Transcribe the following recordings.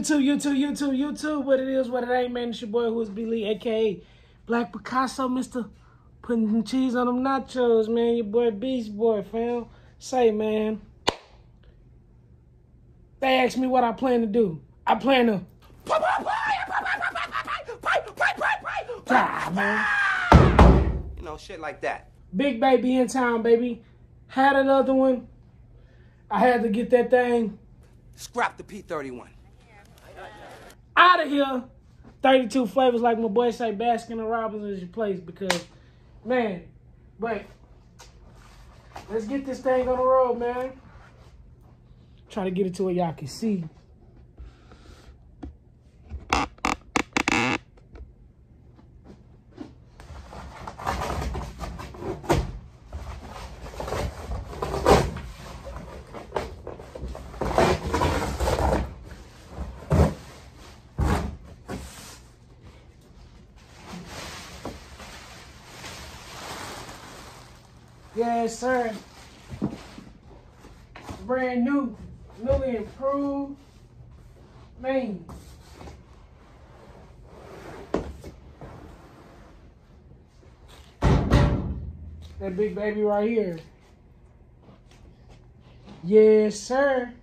YouTube. What it is, what it ain't, man. It's your boy, Who's B Lee, a.k.a. Black Picasso, Mr. Putting cheese on them nachos, man. Your boy, Beast Boy, fam. Say, man. They asked me what I plan to do. I plan to... man. You know, shit like that. Big baby in town, baby. Had another one. I had to get that thing. Scrap the P31. Out of here. 32 flavors, like my boy say, Baskin and Robbins is your place because, man, but let's get this thing on the road, man. Try to get it to where y'all can see. Yes, sir. Brand new, newly improved. Man. That big baby right here. Yes, sir.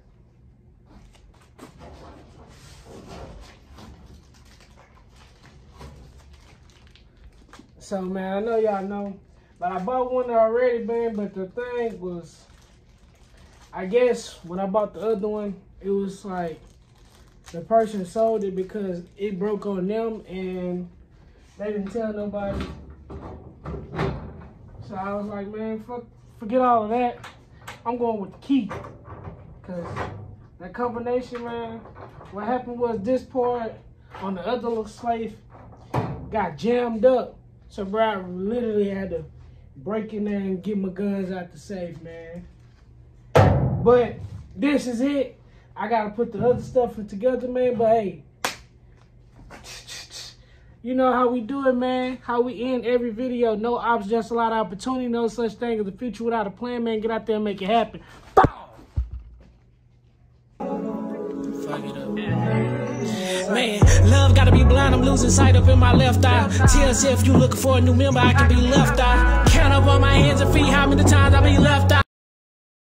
So, man, I know y'all know. But I bought one already, man, but the thing was, I guess when I bought the other one, it was like the person sold it because it broke on them and they didn't tell nobody. So I was like, man, forget all of that. I'm going with the key. Because that combination, man, what happened was this part on the other little slave got jammed up. So, bro, I literally had to break in there and get my guns out the safe, man. But this is it. I gotta put the other stuff together, man. But hey, you know how we do it, man. How we end every video. No ops, just a lot of opportunity. No such thing as the future without a plan, man. Get out there and make it happen. Bow! Fuck it up. Man, love gotta be blind, I'm losing sight up in my left eye. TLC, if you looking for a new member, I can be left eye. Count up on my hands and feet how many times I be left eye.